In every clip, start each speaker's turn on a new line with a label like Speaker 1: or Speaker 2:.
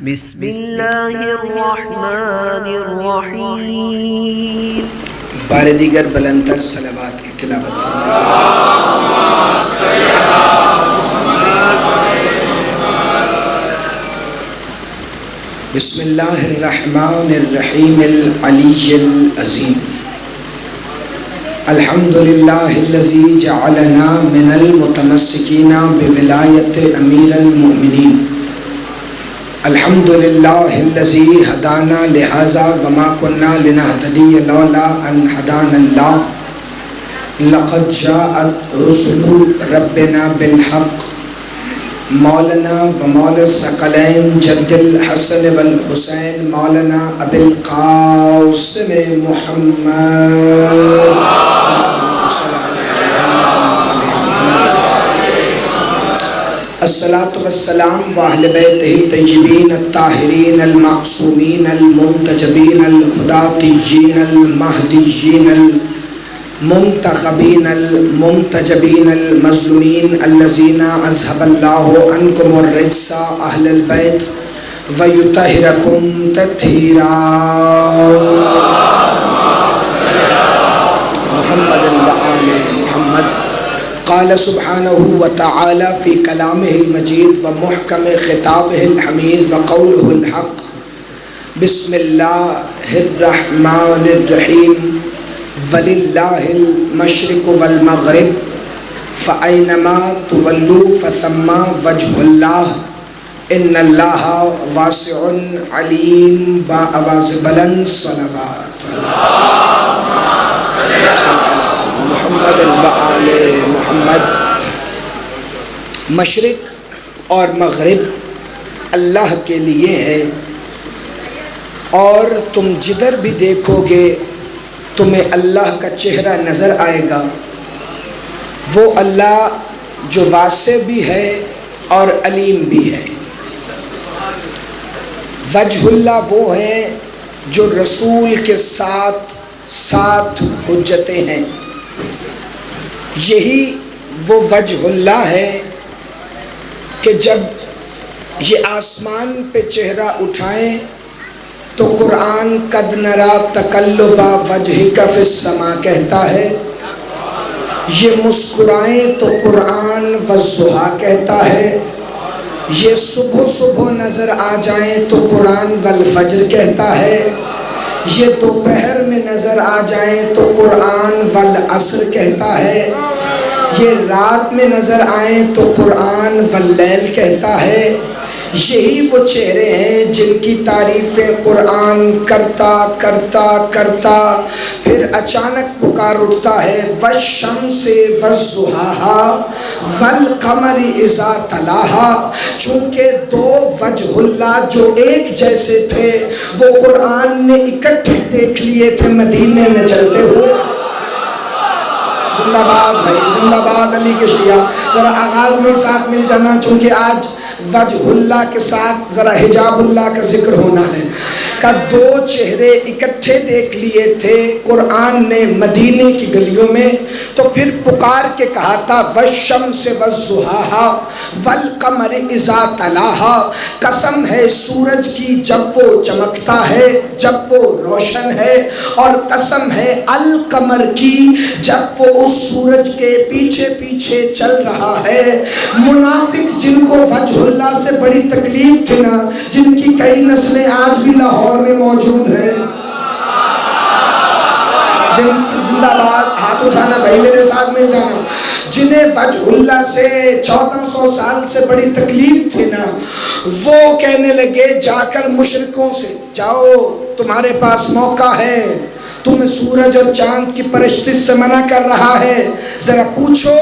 Speaker 1: بسم اللہ الرحمن الرحیم۔
Speaker 2: بار دیگر بلندتر صلوات کی تلاوت فرمائیں۔ بسم اللہ الرحمن الرحیم العلی العظیم۔ الحمدللہ الذی جعلنا من المتمسکین بولایت امیر المؤمنین۔ الحمدللہ الذی ہدانا لہذا وما کنا لنہتدی لولا ان ہدانا اللہ۔ لقد جاءت رسل ربنا بالحق۔ مولانا و مولا الثقلین جد الحسن والحسین مولانا ابی القاسم محمد الصلاة والسلام وأهل بيته الطيبين الطاهرين المعصومين المنتجبين الهداتيين المهديين المنتخبين المنتجبين المظلومين الذين أذهب الله عنكم الرجس أهل البيت ويطهركم تطهيرا محمد وآل محمد۔ قال سبحانه وتعالى في كلامه المجيد ومحكم خطابه الحميد وقوله الحق بسم الله الرحمن الرحيم ولله المشرق والمغرب فأينما تولوا فثم وجه الله إن الله واسع عليم بآواز بلند صلوات محمد وآل محمد۔ مشرق اور مغرب اللہ کے لیے ہے، اور تم جدھر بھی دیکھو گے تمہیں اللہ کا چہرہ نظر آئے گا۔ وہ اللہ جو واسع بھی ہے اور علیم بھی ہے۔ وجہ اللہ وہ ہے جو رسول کے ساتھ حجتیں ہیں۔ یہی وہ وجہ اللہ ہے کہ جب یہ آسمان پہ چہرہ اٹھائیں تو قرآن قد نرا تقلب وجہک فی السماء کہتا ہے، یہ مسکرائیں تو قرآن والضحیٰ کہتا ہے، یہ صبح صبح نظر آ جائیں تو قرآن والفجر کہتا ہے، یہ دوپہر میں نظر آ جائیں تو قرآن والعصر کہتا ہے، یہ رات میں نظر آئیں تو قرآن واللیل کہتا ہے۔ یہی وہ چہرے ہیں جن کی تعریفیں قرآن کرتا کرتا کرتا پھر اچانک پکار اٹھتا ہے والشمس والضحیٰ والقمر اذا تلاہا۔ چونکہ دو وجہ اللہ جو ایک جیسے تھے وہ قرآن نے اکٹھے دیکھ لیے تھے مدینے میں چلتے ہوئے۔ زندہ باد بھائی، زندہ باد علی کے شیعہ۔ ذرا آغاز میں ساتھ مل جانا، چونکہ آج وجہ اللہ کے ساتھ ذرا حجاب اللہ کا ذکر ہونا ہے۔ کہ دو چہرے اکٹھے دیکھ لیے تھے قرآن نے مدینے کی گلیوں میں، تو پھر پکار کے کہا تھا والشمس والضحیٰ والقمر اذا تلاہا۔ قسم ہے سورج کی جب وہ چمکتا ہے، جب وہ روشن ہے، اور قسم ہے القمر کی جب وہ اس سورج کے پیچھے پیچھے چل رہا ہے۔ منافق جن کو وجہ اللہ سے بڑی تکلیف تھی نا، جن کی کئی نسلیں آج بھی لاہور میں موجود ہیں، زندہ باد، ہاتھ اٹھانا بھائی میرے ساتھ مل جانا، جنہیں وجہ اللہ سے 1400 سال سے بڑی تکلیف تھی نا، وہ کہنے لگے جا کر مشرکوں سے، جاؤ تمہارے پاس موقع ہے، تمہیں سورج اور چاند کی پرستش سے منع کر رہا ہے، ذرا پوچھو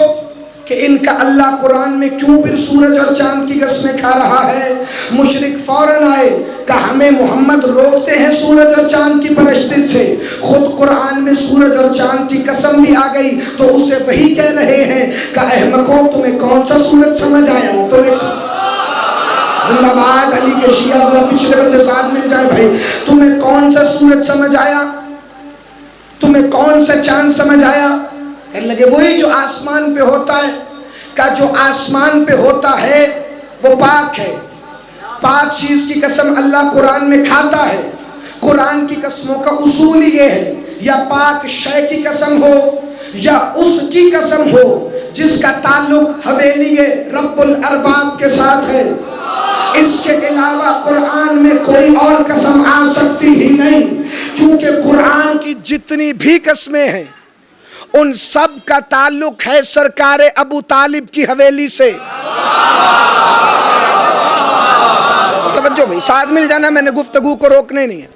Speaker 2: کہ ان کا اللہ قرآن میں کیوں پھر سورج اور چاند کی قسمیں کھا رہا ہے۔ مشرک فوراً آئے کہ ہمیں محمد روکتے ہیں سورج اور چاند کی پرستش سے، خود قرآن میں سورج اور چاند کی قسم بھی آ گئی، تو اسے وہی کہہ رہے ہیں کہ احمقو تمہیں کون سا سورج سمجھ آیا؟ تمہیں زندہ باد علی کے شیعہ، ذرا پچھلے بندے ساتھ مل جائے بھائی، تمہیں کون سا سورج سمجھ آیا؟ تمہیں کون سا چاند سمجھ آیا؟ کہنے لگے وہی جو آسمان پہ ہوتا ہے۔ کہ جو آسمان پہ ہوتا ہے وہ پاک ہے، پاک چیز کی قسم اللہ قرآن میں کھاتا ہے. قرآن کی قسموں کا اصول یہ ہے، یا پاک شے کی قسم ہو یا اس کی قسم ہو جس کا تعلق حویلی رب الارباب کے ساتھ ہے. اس کے علاوہ قرآن میں کوئی اور قسم آ سکتی ہی نہیں، کیونکہ قرآن کی جتنی بھی قسمیں ہیں ان سب کا تعلق ہے سرکار ابو طالب کی حویلی سے. توجہ بھائی، ساتھ مل جانا، میں نے گفتگو کو روکنے نہیں ہے.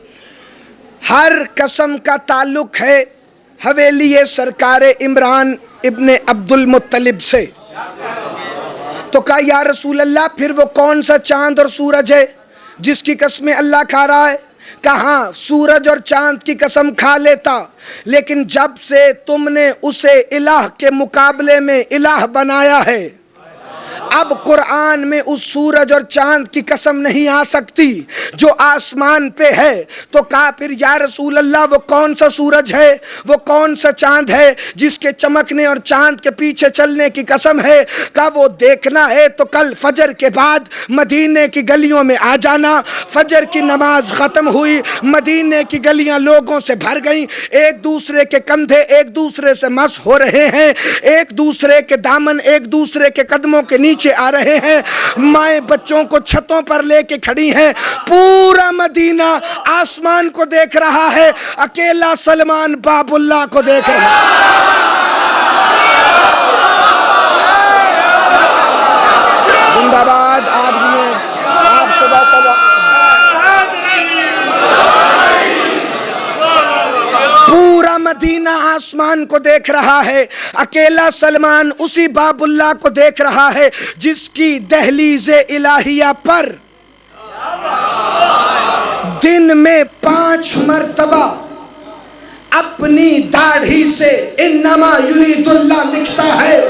Speaker 2: ہر قسم کا تعلق ہے حویلی سرکار عمران ابن عبد المطلب سے. تو کہا یا رسول اللہ پھر وہ کون سا چاند اور سورج ہے جس کی قسمیں اللہ کھا رہا ہے؟ کہاں سورج اور چاند کی قسم کھا لیتا، لیکن جب سے تم نے اسے الہ کے مقابلے میں الہ بنایا ہے، اب قرآن میں اس سورج اور چاند کی قسم نہیں آ سکتی جو آسمان پہ ہے. تو کہا پھر یا رسول اللہ وہ کون سا سورج ہے، وہ کون سا چاند ہے جس کے چمکنے اور چاند کے پیچھے چلنے کی قسم ہے؟ کہا وہ دیکھنا ہے تو کل فجر کے بعد مدینے کی گلیوں میں آ جانا. فجر کی نماز ختم ہوئی، مدینے کی گلیاں لوگوں سے بھر گئیں، ایک دوسرے کے کندھے ایک دوسرے سے مس ہو رہے ہیں، ایک دوسرے کے دامن ایک دوسرے کے قدموں کے نیچے آ رہے ہیں، مائیں بچوں کو چھتوں پر لے کے کھڑی ہیں. پورا مدینہ آسمان کو دیکھ رہا ہے، اکیلا سلمان باب اللہ کو دیکھ رہا ہے. زندہ باد آپ جی، آپ صدا صدا. پورا مدینہ آسمان کو دیکھ رہا ہے، اکیلا سلمان اسی باب اللہ کو دیکھ رہا ہے جس کی دہلیز الہیہ پر دن میں 5 مرتبہ اپنی داڑھی سے انما یرید اللہ لکھتا ہے.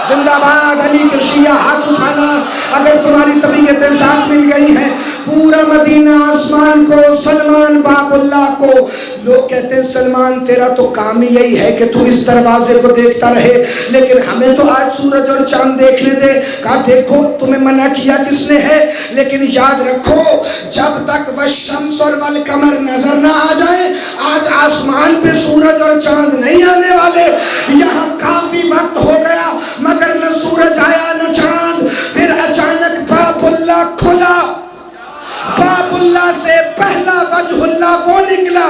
Speaker 2: زندہ باد علی کے شیعہ، ہاتھ اٹھانا اگر تمہاری طبیعتیں ساتھ مل گئی ہیں. پورا مدینہ آسمان کو، سلمان باب اللہ کو. لوگ کہتے ہیں سلمان تیرا تو کام ہی یہی ہے کہ تو اس دروازے کو دیکھتا رہے، لیکن ہمیں تو آج سورج اور چاند دیکھنے دے. کہا دیکھو تمہیں منع کیا کس نے ہے، لیکن یاد رکھو جب تک والشمس اور والقمر نظر نہ آ جائے، آج آسمان پہ سورج اور چاند نہیں آنے والے. یہاں کافی وقت ہو گیا مگر نہ سورج آیا نہ چاند. پھر اچانک باب اللہ کھلا، باب اللہ سے پہلا وجہ اللہ وہ نکلا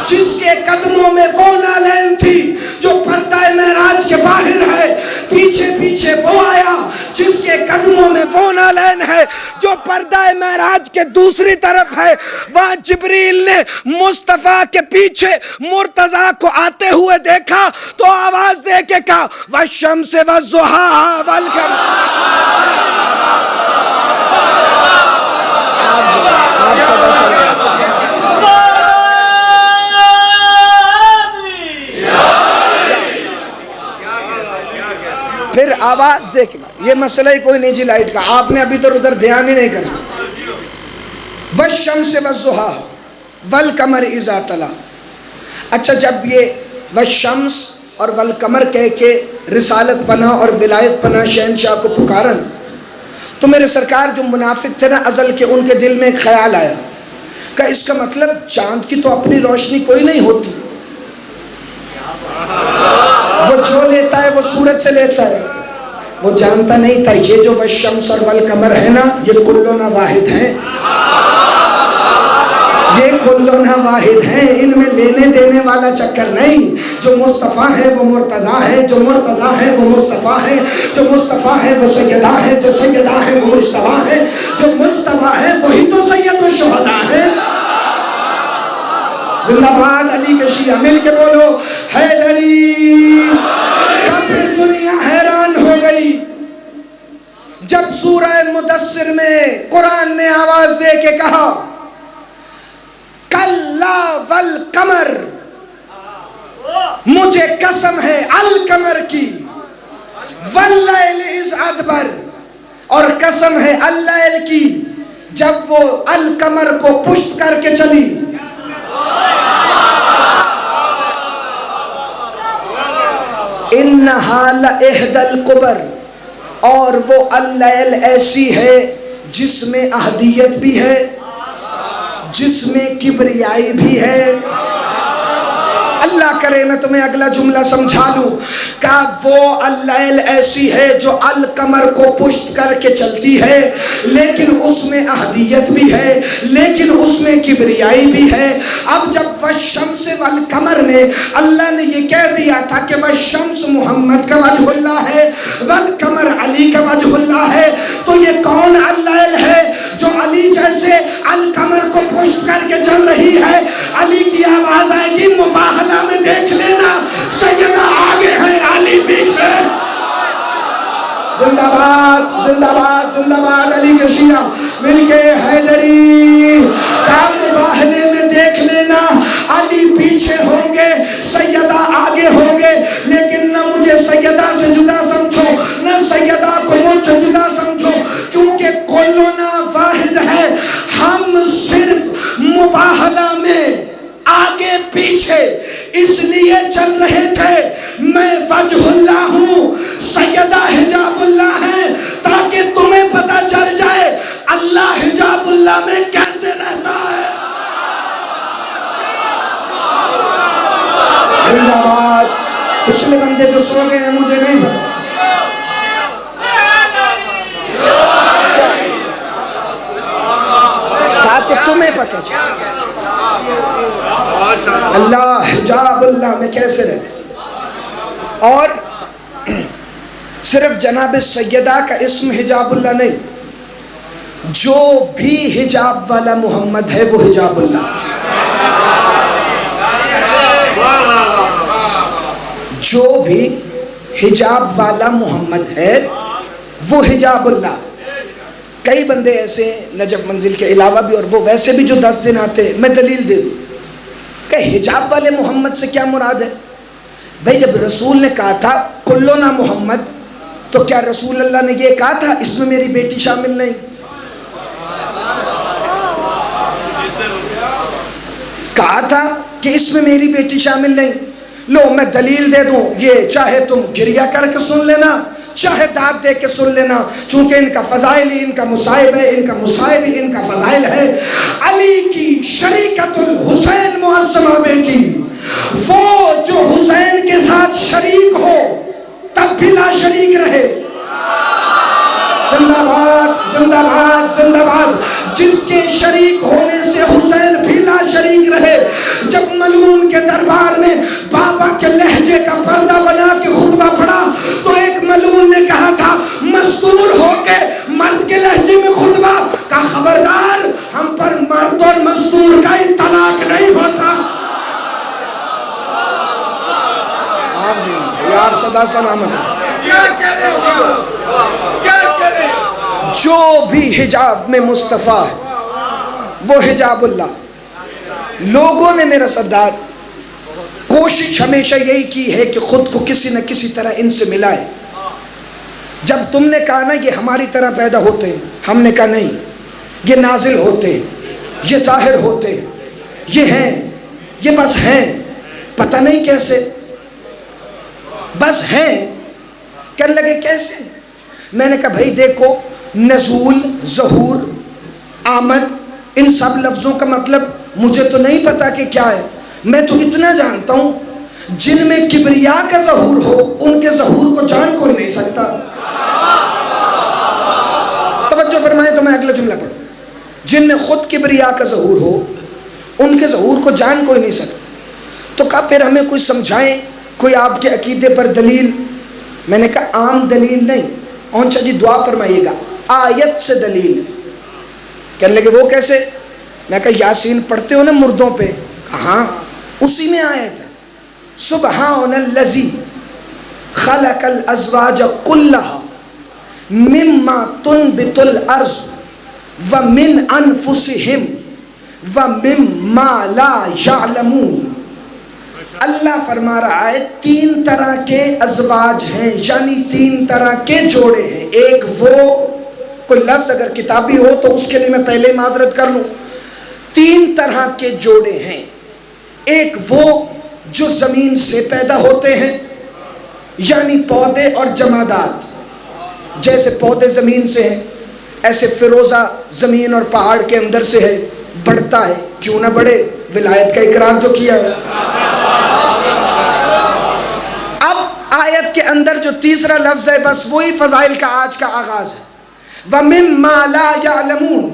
Speaker 2: جس کے قدموں میں وہ نالین تھی جو پردہ معراج کے باہر ہے. پیچھے پیچھے وہ آیا جس کے قدموں میں وہ نالین ہے جو پردہ معراج کے دوسری طرف ہے. وہاں جبریل نے مصطفیٰ کے پیچھے مرتضیٰ کو آتے ہوئے دیکھا تو آواز دے کے کہا والشمس والضحیٰ والقمر. آپ سب پھر آواز دے کے، یہ مسئلہ ہی کوئی نہیں جی لائٹ کا، آپ نے ابھی تو ادھر دھیان ہی نہیں کرنا. والشمس والضحیٰ والقمر اذا طلع. اچھا جب یہ والشمس اور والقمر کہہ کے رسالت پناہ اور ولایت پناہ شہنشاہ کو پکارن، تو میرے سرکار جو منافق تھے نا ازل کے، ان کے دل میں ایک خیال آیا کہ اس کا مطلب چاند کی تو اپنی روشنی کوئی نہیں ہوتی، وہ جو لیتا ہے وہ سورج سے لیتا ہے. وہ جانتا نہیں تھا یہ جو والشمس اور والقمر ہے نا یہ کلنا واحد ہیں، یہ کلنا واحد ہیں، ان میں لینے دینے والا چکر نہیں. جو مصطفیٰ ہے وہ مرتضیٰ ہے، جو مرتضیٰ ہے وہ مصطفیٰ ہے، جو مصطفیٰ ہے وہ سیدہ ہے، جو سیدہ ہے وہ مجتبیٰ ہے، جو مجتبیٰ ہے وہی تو سید الشہداء ہے. زندہ باد علی کے شیعہ، مل کے بولو حیدری. کا پھر دنیا حیران ہو گئی جب سورہ مدثر میں قرآن نے آواز دے کے کہا کلا والقمر، مجھے قسم ہے القمر کی، واللیل اذ ادبر، اور قسم ہے اللیل کی جب وہ القمر کو پشت کر کے چلی. انہا لإحدى القبر، اور وہ اللیل ایسی ہے جس میں احدیت بھی ہے، جس میں کبریائی بھی ہے۔ اللہ کرے میں تمہیں اگلا جملہ سمجھا لوں، کہ وہ اللیل ایسی ہے جو القمر کو پشت کر کے چلتی ہے، لیکن اس میں احدیت بھی ہے، لیکن اس میں کبریائی بھی ہے۔ اب جب والشمس والقمر میں اللہ نے یہ کہہ دیا تھا کہ والشمس محمد کا وجہ اللہ ہے، والقمر علی کا وجہ اللہ ہے، تو یہ کون اللیل ہے جو علی جیسے القمر کو پشت کر کے چل رہی ہے؟ علی کی آواز آئے گی مباہلہ میں، دیکھ لینا سیدہ آگے ہے علی پیچھے۔ زندہ باد زندہ باد زندہ باد علی کے شیعہ مل کے حیدری کا مباہلے میں دیکھ لینا، علی پیچھے ہوں گے، سیدہ آگے ہوں گے، لیکن نہ مجھے سیدہ سے جدا سمجھو، نہ سیدہ کو مجھ سے جدا سمجھو، کیونکہ کلنا واحد ہے۔ ہم صرف مباہلہ میں آگے پیچھے اس لیے چل رہے تھے، میں وجہ اللہ ہوں، سیدہ حجاب اللہ ہے، تاکہ تمہیں پتہ چل جائے اللہ حجاب اللہ میں کیسے رہتا ہے۔ زندہ باد۔ پچھلے بندے جو سو گئے ہیں مجھے نہیں پتا، تاکہ تمہیں پتہ چلے اللہ حجاب اللہ میں کیسے رہتا۔ اور صرف جناب سیدہ کا اسم حجاب اللہ نہیں، جو بھی حجاب والا محمد ہے وہ حجاب اللہ، جو بھی حجاب والا محمد ہے وہ حجاب اللہ۔ کئی بندے ایسے ہیں نجف منزل کے علاوہ بھی، اور وہ ویسے بھی جو 10 دن آتے ہیں، میں دلیل دے دوں کہ حجاب والے محمد سے کیا مراد ہے؟ بھئی جب رسول نے کہا تھا کلنا محمد، تو کیا رسول اللہ نے یہ کہا تھا اس میں میری بیٹی شامل نہیں؟ کہا تھا کہ اس میں میری بیٹی شامل نہیں؟ لو میں دلیل دے دوں، یہ چاہے تم گریہ کر کے سن لینا، چاہے داد دے کے سن لینا، چونکہ ان کا فضائل ہی ان کا مصائب ہے، ان کا مصائب ہی ان کا فضائل ہے۔ علی کی شریکت الحسین معظمہ بیٹی، وہ جو حسین کے ساتھ شریک ہو تب بھی لا شریک رہے۔ زندہ باد زندہ باد زندہ باد۔ جس کے شریک ہونے سے حسین بھی لا شریک رہے۔ جب ملعون کے دربار میں بابا کے لہجے کا پردہ بنا کے خطبہ پڑھا تو ایک ملعون نے کہا تھا مستور ہو کے مرد کے لہجے میں خطبہ کا، خبردار ہم پر مرد اور مستور کا طلاق نہیں ہوتا۔ آپ جی آپ صدا سلامت۔ جو بھی حجاب میں مصطفیٰ ہے وہ حجاب اللہ۔ لوگوں نے میرا سردار کوشش ہمیشہ یہی کی ہے کہ خود کو کسی نہ کسی طرح ان سے ملائے۔ جب تم نے کہا نا یہ ہماری طرح پیدا ہوتے ہیں، ہم نے کہا نہیں، یہ نازل ہوتے ہیں، یہ ظاہر ہوتے ہیں، یہ ہیں، یہ بس ہیں، پتہ نہیں کیسے، بس ہیں۔ کہنے لگے کیسے؟ میں نے کہا بھائی دیکھو، نزول، ظہور، آمد، ان سب لفظوں کا مطلب مجھے تو نہیں پتا کہ کیا ہے، میں تو اتنا جانتا ہوں جن میں کبریا کا ظہور ہو ان کے ظہور کو جان کوئی نہیں سکتا۔ توجہ فرمائیں تو میں اگلا جملہ پڑھوں۔ جن میں خود کبریا کا ظہور ہو ان کے ظہور کو جان کوئی نہیں سکتا۔ تو کہا پھر ہمیں کوئی سمجھائیں، کوئی آپ کے عقیدے پر دلیل۔ میں نے کہا عام دلیل نہیں، اونچا جی دعا فرمائیے گا، آیت سے دلیل۔ کہنے لگے وہ کیسے؟ میں کہا یاسین پڑھتے ہو نا مردوں پہ؟ ہاں، اسی میں آیت ہے، سبحان الذی خلق الازواج کلھا مما تنبت الارض ومن انفسہم ومما لا یعلمون۔ اللہ فرما رہا ہے 3 طرح کے ازواج ہیں، یعنی 3 طرح کے جوڑے ہیں۔ ایک وہ، کوئی لفظ اگر کتابی ہو تو اس کے لیے میں پہلے معذرت کر لوں، 3 طرح کے جوڑے ہیں۔ ایک وہ جو زمین سے پیدا ہوتے ہیں، یعنی پودے اور جمادات، جیسے پودے زمین سے ہیں، ایسے فیروزہ زمین اور پہاڑ کے اندر سے ہے، بڑھتا ہے، کیوں نہ بڑھے، ولایت کا اقرار جو کیا ہے۔ اب آیت کے اندر جو تیسرا لفظ ہے بس وہی فضائل کا آج کا آغاز ہے، وَمِمَّا لَا يَعْلَمُونَ،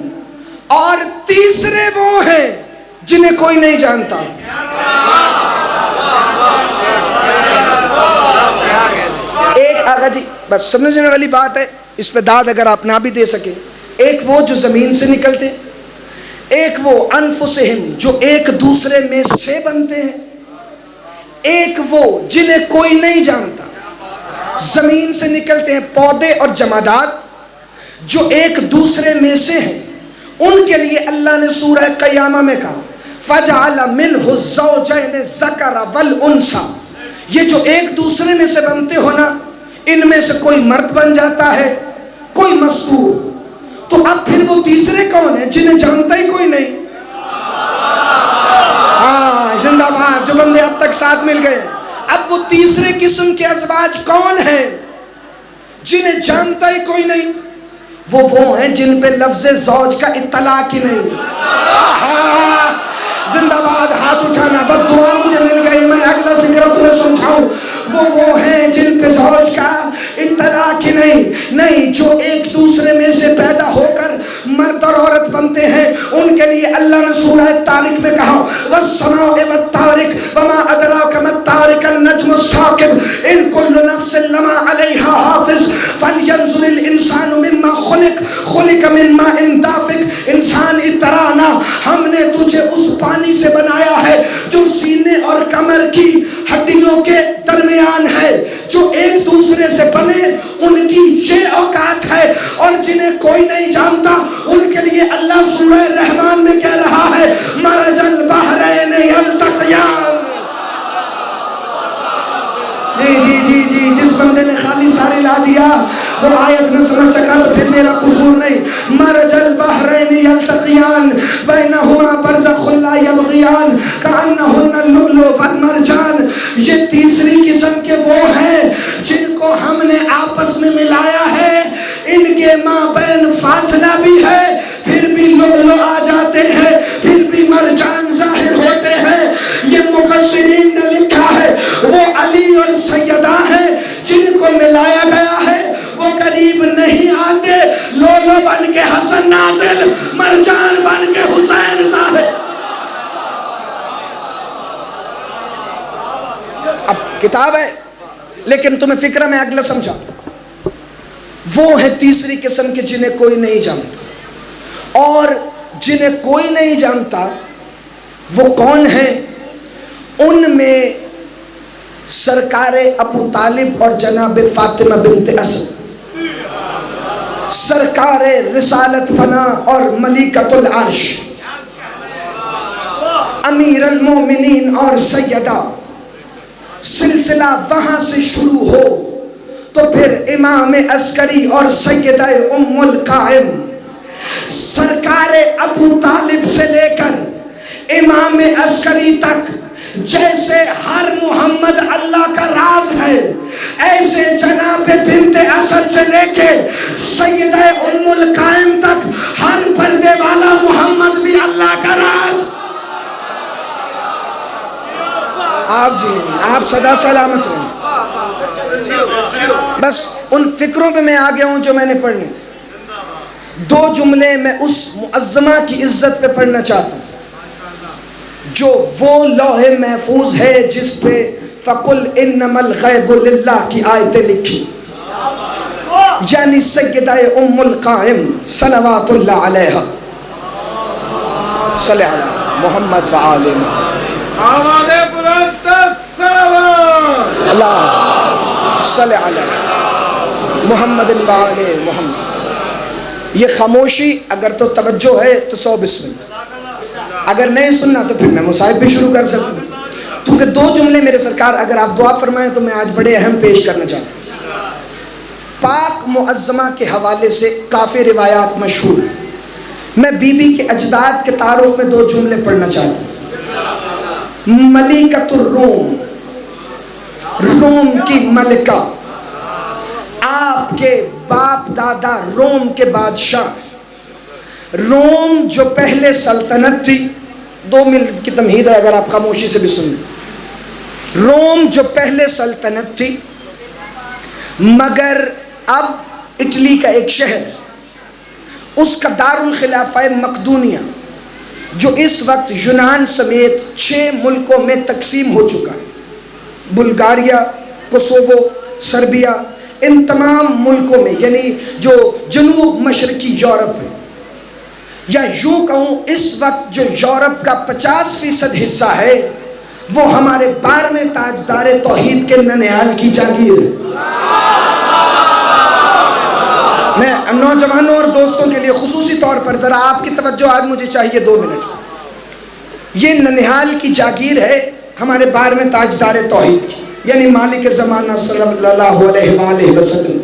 Speaker 2: اور تیسرے وہ ہیں جنہیں کوئی نہیں جانتا۔ ایک آغا جی بس سمجھنے والی بات ہے، اس پہ داد اگر آپ نہ بھی دے سکیں، ایک وہ جو زمین سے نکلتے، ایک وہ انفسہم جو ایک دوسرے میں سے بنتے ہیں، ایک وہ جنہیں کوئی نہیں جانتا۔ زمین سے نکلتے ہیں پودے اور جمادات جو ایک دوسرے میں سے ہیں، ان کے لیے اللہ نے سورہ قیامہ میں کہا فَجَعَلَ مِنْهُ الزَّوْجَيْنِ الذَّكَرَ وَالْأُنْثَى، یہ جو ایک دوسرے میں سے بنتے ہو نا، ان میں سے کوئی مرد بن جاتا ہے، کوئی مستور، تو اب پھر وہ تیسرے کون ہیں جنہیں جانتا ہی کوئی نہیں؟ زندہ باد جو بندے اب تک ساتھ مل گئے۔ اب وہ تیسرے قسم کے ازواج کون ہیں جنہیں جانتا ہی کوئی نہیں؟ وہ ہیں جن پہ لفظ زوج کا اطلاق ہی نہیں۔ زندہ باد، ہاتھ اٹھانا، بد دعا مجھے مل گئی، میں اگلا فکر تمہیں سمجھاؤں۔ وہ ہیں جن پہ زوج کا اطلاق ہی نہیں، جو ایک دوسرے میں سے پیدا ہو کر مرد اور عورت بنتے ہیں، ان کے لیے اللہ نے سورہ طارق میں کہا وَالسَّمَاءِ وَالطَّارِقِ وَمَا أَدْرَاكَ مَا الطَّارِقُ النَّجْمُ الثَّاقِبُ إِن كُلُّ نَفْسٍ لَمَا عَلَيْهَا حَافِظٌ فَلْيَنظُرِ الْإِنسَانُ مِمَّا خُلِقَ مِن مَّاءٍ دَافِقٍ، انسان اترا نہ، ہم نے تجھے اس پانی سے بنایا ہے جو سینے اور کمر کی ہڈیوں کے درمیان ہے، جو ایک دوسرے سے بنے، ان کی یہ اوقات ہے، اور جنہیں کوئی نہیں جانتا ان کے لیے اللہ سورہ رحمان میں کہہ رہا ہے مرج البحرین یلتقیان۔ جی جس بندے نے خالی سارے لا دیا وہ آیت میں سمجھ سکا تو پھر میرا قصور نہیں۔ مرج البحرین یلتقیان بینہما برزخ لا یبغیان کأنہن اللؤلؤ والمرجان، یہ تیسری قسم کے وہ ہیں جن کو ہم نے آپس میں ملایا ہے، ان کے مابین فاصلہ بھی ہے، پھر بھی لؤلؤ آ جاتے ہیں، پھر بھی مرجان ظاہر ہوتے ہیں۔ یہ مفسرین نے لکھا ہے وہ علی اور سیدہ ہیں جن کو ملایا گیا ہے، وہ قریب نہیں آتے، لؤلؤ بن کے حسن نازل، مرجان بن کے حسین ظاہر۔ اب کتاب ہے لیکن تمہیں فکر میں اگلا سمجھا، وہ ہے تیسری قسم کے جنہیں کوئی نہیں جانتا، اور جنہیں کوئی نہیں جانتا وہ کون ہیں؟ ان میں سرکار ابو طالب اور جناب فاطمہ بنت اسد، سرکار رسالت پنا اور ملکۃ العرش، امیر المومنین اور سیدہ، سلسلہ وہاں سے شروع ہو تو پھر امام عسکری اور سیدہ ام القائم، سرکار ابو طالب سے لے کر امام عسکری تک، جیسے ہر محمد اللہ کا راز ہے، ایسے جناب بنت اسد سے لے کے سیدہ ام القائم تک ہر پردے والا محمد بھی اللہ کا راز۔ آپ صدا سلامت رہیں۔ بس ان فکروں پہ میں آ گیا ہوں جو میں نے پڑھنے تھے۔ دو جملے میں اس معظمہ کی عزت پہ پڑھنا چاہتا ہوں جو وہ لوح محفوظ ہے جس پہ فَقُلْ إِنَّمَا الْغَيْبُ لِلَّهِ کی آیتیں لکھی، یعنی سیدہ ام القائم صلوات اللہ علیہ، صلی علی محمد وآل محمد، اللہ صلی علی محمد وآل محمد۔ یہ خاموشی اگر تو توجہ ہے تو 100 بسم اللہ، اگر نہیں سننا تو پھر میں مصاحب بھی شروع کر سکتا ہوں، کیونکہ دو جملے میرے سرکار اگر آپ دعا فرمائیں تو میں آج بڑے اہم پیش کرنا چاہتا ہوں۔ پاک معظمہ کے حوالے سے کافی روایات مشہور ہیں، میں بی بی کے اجداد کے تعارف میں دو جملے پڑھنا چاہتا ہوں۔ ملکۃ الروم، روم کی ملکہ، آپ کے باپ دادا روم کے بادشاہ، روم جو پہلے سلطنت تھی، 2 منٹ کی تمہید ہے اگر آپ خاموشی سے بھی سن لیں، روم جو پہلے سلطنت تھی، مگر اب اٹلی کا ایک شہر ہے، اس کا دارالخلافہ مقدونیہ جو اس وقت یونان سمیت 6 ملکوں میں تقسیم ہو چکا ہے، بلغاریہ، کوسوو، سربیا، ان تمام ملکوں میں، یعنی جو جنوب مشرقی یورپ ہے، یا یوں کہوں اس وقت جو یورپ کا 50% حصہ ہے وہ ہمارے 12ویں تاجدار توحید کے ننیال کی جاگیر ہے۔ میں نوجوانوں اور دوستوں کے لیے خصوصی طور پر ذرا آپ کی توجہ آج مجھے چاہیے 2 منٹ۔ یہ ننیال کی جاگیر ہے ہمارے 12ویں تاجدار توحید کی، یعنی مالک زمانہ صلی اللہ علیہ وآلہ وسلم۔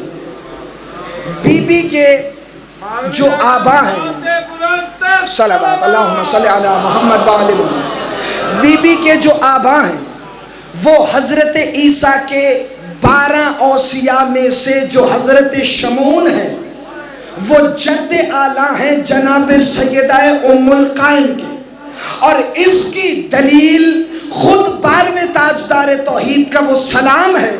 Speaker 2: بی بی کے جو آبا ہیں، صلوات اللہم صلی علی محمد وآلہ محمد، بی بی کے جو آبا ہیں وہ حضرت عیسیٰ کے 12 اوصیاء میں سے جو حضرت شمعون ہیں وہ جد اعلیٰ ہیں جناب سیدہ ام القائم کے، اور اس کی دلیل خود 12ویں تاجدار توحید کا وہ سلام ہے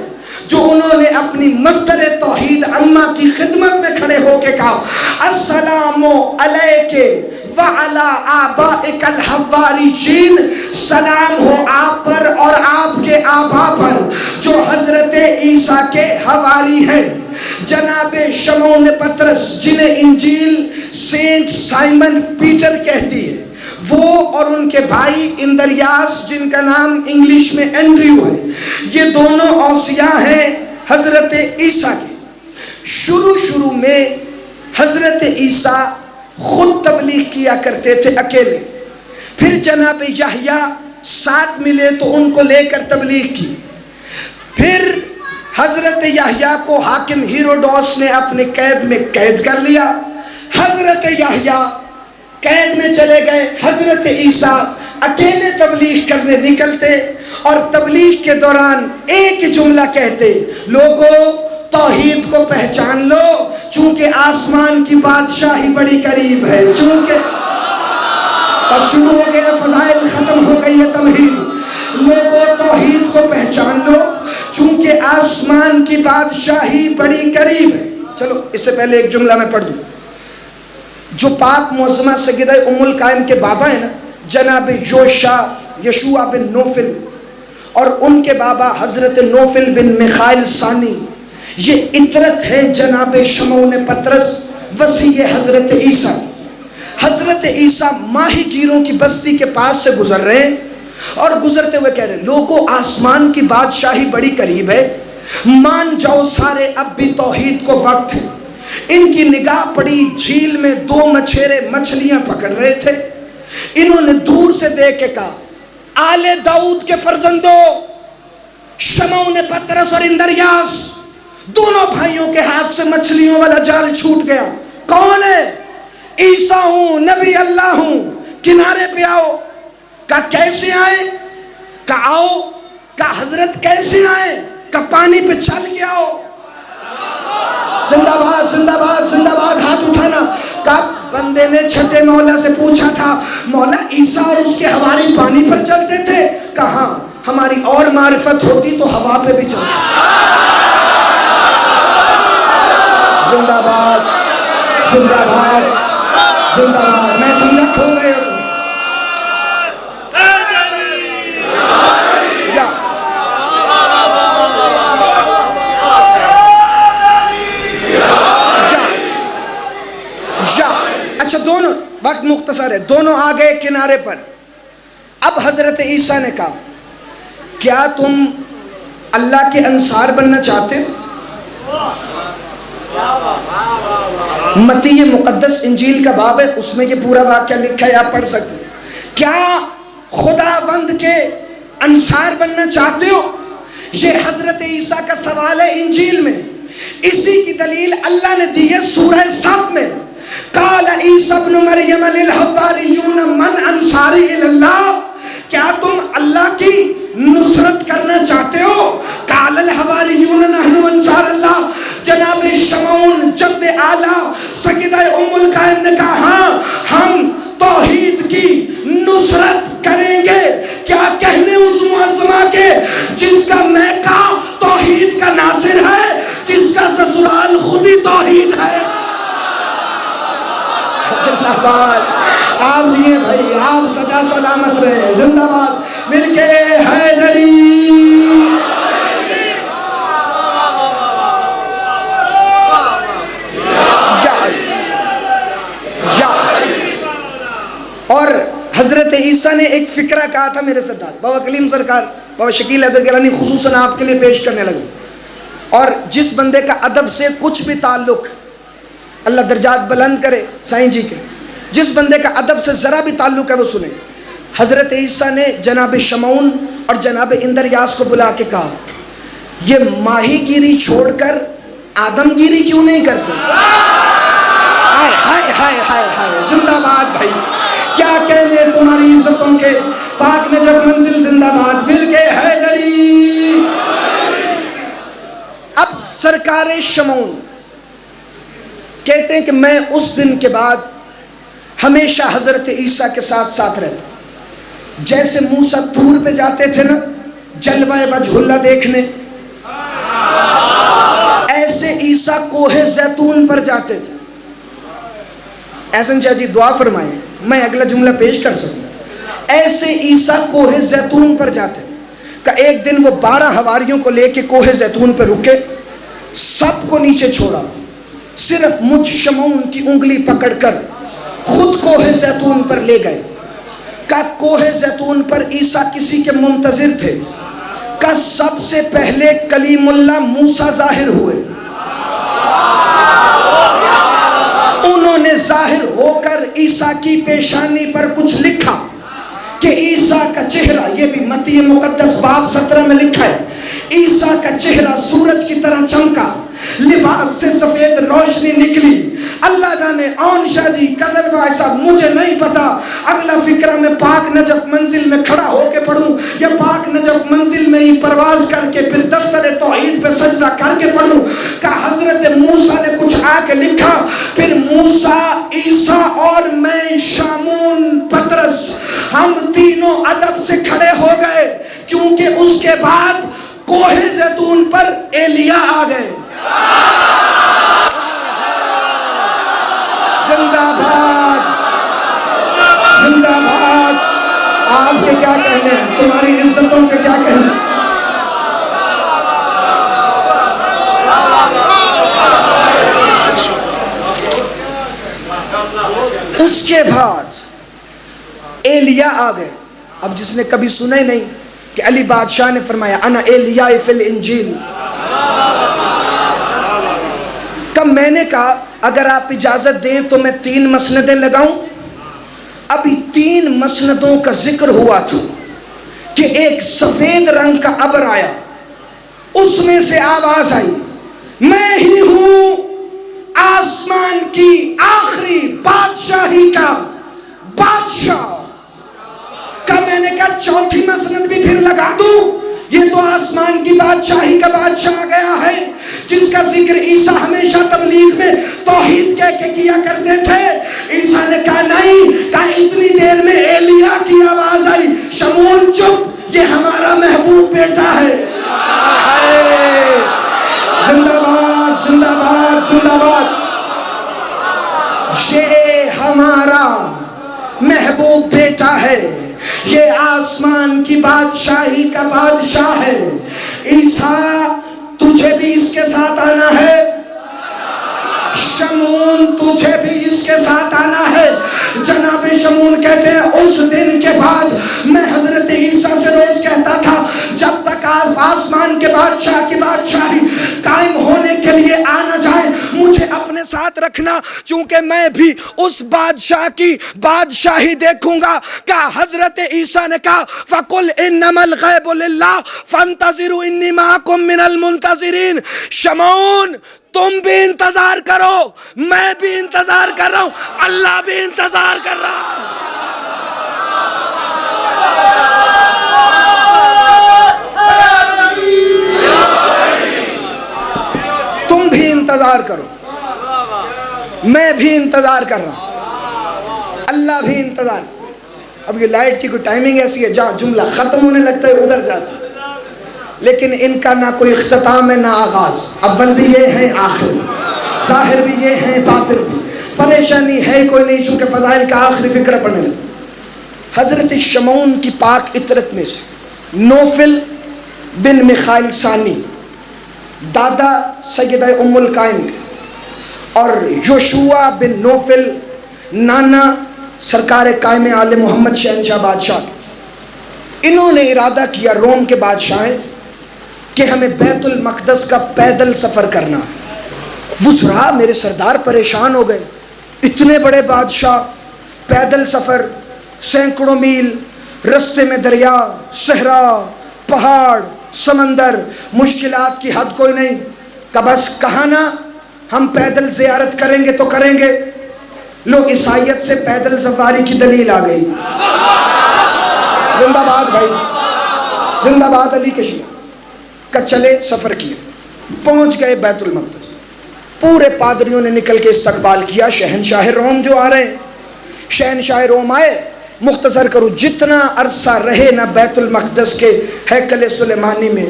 Speaker 2: جو انہوں نے اپنی مصدر توحید اماں کی خدمت میں کھڑے ہو کے کہا، السلام علیک وعلی آبائک الحواریین، سلام ہو آپ پر اور آپ کے آبا پر جو حضرت عیسیٰ کے حواری ہیں۔ جناب شمعون پطرس جنہیں انجیل سینٹ سائمن پیٹر کہتی ہے، وہ اور ان کے بھائی اندریاس جن کا نام انگلش میں اینڈریو ہے، یہ دونوں اوصیاء ہیں حضرت عیسیٰ کے۔ شروع میں حضرت عیسیٰ خود تبلیغ کیا کرتے تھے اکیلے، پھر جناب یحییٰ ساتھ ملے تو ان کو لے کر تبلیغ کی، پھر حضرت یحییٰ کو حاکم ہیروڈوس نے اپنے قید میں قید کر لیا، حضرت یحییٰ قید میں چلے گئے، حضرت عیسیٰ اکیلے تبلیغ کرنے نکلتے اور تبلیغ کے دوران ایک جملہ کہتے، لوگوں توحید کو پہچان لو چونکہ آسمان کی بادشاہی بڑی قریب ہے، چونکہ بس شروع ہو گیا، فضائل ختم ہو گئی ہے تمہید، لوگوں توحید کو پہچان لو چونکہ آسمان کی بادشاہی بڑی قریب ہے۔ چلو اس سے پہلے ایک جملہ میں پڑھ دوں، جو پاک معظمہ سیدہ ام القائم کے بابا ہیں نا جناب یشوع بن نوفل، اور ان کے بابا حضرت نوفل بن میخائیل ثانی، یہ اطرت ہے جناب شمعون پطرس وصی حضرت عیسیٰ۔ حضرت عیسیٰ ماہی گیروں کی بستی کے پاس سے گزر رہے ہیں اور گزرتے ہوئے کہہ رہے ہیں، لوگوں آسمان کی بادشاہی بڑی قریب ہے، مان جاؤ سارے اب بھی توحید کو وقت ہے۔ ان کی نگاہ پڑی جھیل میں 2 مچھیرے مچھلیاں پکڑ رہے تھے، انہوں نے دور سے دیکھ کے کہا، آل داؤد کے فرزندوں، شمعون پطرس اور اندریاس، دونوں بھائیوں کے ہاتھ سے مچھلیوں والا جال چھوٹ گیا، کون ہے؟ عیسیٰ ہوں، نبی اللہ ہوں، کنارے پہ آؤ۔ کہا کیسے آئے؟ کہا آؤ۔ کہا حضرت کیسے آئے؟ کہا پانی پہ چل کے آؤ۔ زندہ باد زندہ باد زندہ باد، ہاتھ اٹھانا۔ کہا بندے نے چھٹے مولا سے پوچھا تھا، مولا عیسیٰ اور اس کے حواری پانی پر چلتے تھے؟ کہا ہماری اور معرفت ہوتی تو ہوا پہ بھی چلتے۔ زندہ باد زندہ باد زندہ باد۔ میں سمجھا کھو گئے ہو اچھا، دونوں وقت مختصر ہے، دونوں آ گئے کنارے پر۔ اب حضرت عیسیٰ نے کہا، کیا تم اللہ کے انصار بننا چاہتے ہو؟ متی مقدس انجیل کا باب ہے، اس میں یہ پورا واقعہ لکھا ہے، آپ پڑھ سکتے ہیں۔ کیا خداوند کے انصار بننا چاہتے ہو؟ یہ حضرت عیسیٰ کا سوال ہے انجیل میں، اسی کی دلیل اللہ نے دی ہے سورہ صف میں۔ قال عیسیٰ ابن مریم للحواریون من انصاری اللہ، کیا تم اللہ کی نصرت کرنا چاہتے ہو؟ قال الحواریون نحن انصار اللہ۔ جناب شمعون آپ جیے بھائی، آپ سدا سلامت رہے، زندہ باد، مل کے حیدری۔ اور حضرت عیسیٰ نے ایک فکرہ کہا تھا میرے سردار بابا کلیم سرکار، بابا شکیل حیدر گیلانی خصوصاً آپ کے لیے پیش کرنے لگا۔ اور جس بندے کا ادب سے کچھ بھی تعلق، اللہ درجات بلند کرے سائیں جی کے، جس بندے کا ادب سے ذرا بھی تعلق ہے وہ سنیں۔ حضرت عیسیٰ نے جناب شمعون اور جناب اندریاس کو بلا کے کہا، یہ ماہی گیری چھوڑ کر آدم گیری کیوں نہیں کرتے؟ ہائے ہائے ہائے ہائے ہائے، زندہ باد بھائی، کیا کہنے تمہاری عزتوں کے، پاک نجف منزل زندہ باد، مل کے حیدری۔ اب سرکار شمعون کہتے ہیں کہ میں اس دن کے بعد ہمیشہ حضرت عیسیٰ کے ساتھ ساتھ رہتا، جیسے موسیٰ طور پہ جاتے تھے نا جلوہ وجہ اللہ دیکھنے، ایسے عیسیٰ کوہ زیتون پر جاتے تھے۔ احسن شاہ جی دعا فرمائیں میں اگلا جملہ پیش کر سکوں۔ ایسے عیسیٰ کوہ زیتون پر جاتے تھے کہ ایک دن وہ 12 حواریوں کو لے کے کوہ زیتون پہ رکے، سب کو نیچے چھوڑا، صرف مجھ شمعون کی انگلی پکڑ کر خود کوہ زیتون پر لے گئے۔ کہ کوہ زیتون پر عیسیٰ کسی کے منتظر تھے، کہ سب سے پہلے کلیم اللہ موسیٰ ظاہر ہوئے، انہوں نے ظاہر ہو کر عیسیٰ کی پیشانی پر کچھ لکھا کہ عیسیٰ کا چہرہ، یہ بھی متی مقدس باب 17 میں لکھا ہے، عیسیٰ کا چہرہ سورج کی طرح چمکا، لباس سے سفید روشنی نکلی۔ اللہ جانے اون شاہ جی قدر بھائی صاحب مجھے نہیں پتا اگلا فکرہ میں پاک نجف منزل میں کھڑا ہو کے پڑھوں یا پاک نجف منزل میں ہی پرواز کر کے پھر دفتر توحید پہ سجدہ کر کے پڑھوں کہ حضرت موسیٰ نے کچھ آ کے لکھا، پھر موسیٰ، عیسیٰ اور میں شمعون پطرس ہم تینوں ادب سے کھڑے ہو گئے، کیونکہ اس کے بعد کوہ زیتون پر ایلیا آ گئے۔ زندہ باد، زندہ باد۔ آپ کے کیا کہنے ہیں، تمہاری عزتوں کے کیا کہنے ہیں؟ اس کے بعد ایلیا آ گئے۔ اب جس نے کبھی سنا ہی نہیں کہ علی بادشاہ نے فرمایا انا ایلیا فی الانجیل، کب میں نے کہا اگر آپ اجازت دیں تو میں 3 مسندیں لگاؤں۔ ابھی 3 مسندوں کا ذکر ہوا تھا کہ ایک سفید رنگ کا ابر آیا، اس میں سے آواز آئی میں ہی ہوں آسمان کی آخری بادشاہی کا بادشاہ۔ کہ میں نے کہا 4تھی مسند بھی پھر لگا دوں، یہ تو آسمان کی بادشاہی کا بادشاہ آ گیا ہے جس کا ذکر عیسیٰ ہمیشہ تبلیغ میں توحید کہہ کے کیا کرتے تھے۔ عیسیٰ نے کہا نہیں، کہا اتنی دیر میں ایلیا کی آواز آئی، شمعون چپ، یہ ہمارا محبوب بیٹا ہے۔ زندہ باد، زندہ باد، زندہ باد۔ یہ ہمارا محبوب بیٹا ہے، یہ آسمان کی بادشاہی کا بادشاہ ہے۔ عیسیٰ تجھے بھی اس کے ساتھ آنا ہے، شمعون تجھے بھی اس کے ساتھ آنا ہے۔ جناب شمعون کہتے ہیں اس دن کے بعد میں حضرت عیسیٰ سے روز کہتا تھا جب تک آپ آسمان کے بادشاہ کی بادشاہی قائم ہونے کے لیے آنا جائے مجھے اپنے ساتھ رکھنا، چونکہ میں بھی اس بادشاہ کی بادشاہی دیکھوں گا۔ کہ حضرت عیسیٰ نے کہا فَقُلْ إِنَّمَا الْغَيْبُ لِلَّهِ فَانْتَظِرُوا إِنِّي مَعَكُمْ مِنَ الْمُنْتَظِرِينَ۔ شمعون تم بھی انتظار کرو، میں بھی انتظار کر رہا ہوں، اللہ بھی انتظار کر رہا ہے۔ تم بھی انتظار کرو، میں بھی انتظار کر رہا ہوں، اللہ بھی انتظار۔ اب یہ لائٹ کی کوئی ٹائمنگ ایسی ہے جہاں جملہ ختم ہونے لگتا ہے ادھر جاتا ہے، لیکن ان کا نہ کوئی اختتام ہے نہ آغاز، اول بھی یہ ہے آخر، ظاہر بھی یہ ہے باطن بھی۔ پریشانی ہے کوئی نہیں، چونکہ فضائل کا آخری فکر پڑھنے لگا۔ حضرت شمعون کی پاک عطرت میں سے نوفل بن مخائل ثانی دادا سیدہ ام القائم اور یوشوا بن نوفل نانا سرکار قائم آل محمد شہنشاہ بادشاہ، انہوں نے ارادہ کیا روم کے بادشاہ کہ ہمیں بیت المقدس کا پیدل سفر کرنا۔ وزراء میرے سردار پریشان ہو گئے، اتنے بڑے بادشاہ، پیدل سفر، سینکڑوں میل، رستے میں دریا، صحرا، پہاڑ، سمندر، مشکلات کی حد کوئی نہیں۔ کہ بس کہا نا ہم پیدل زیارت کریں گے تو کریں گے۔ لو عیسائیت سے پیدل سفاری کی دلیل آ گئی۔ زندہ باد بھائی، زندہ باد علی کے شیعہ۔ کہ چلے سفر کیے، پہنچ گئے بیت المقدس، پورے پادریوں نے نکل کے استقبال کیا۔ شہنشاہ روم جو آ رہے ہیں، شہنشاہ روم آئے۔ مختصر کرو، جتنا عرصہ رہے نہ بیت المقدس کے ہیکل سلیمانی میں،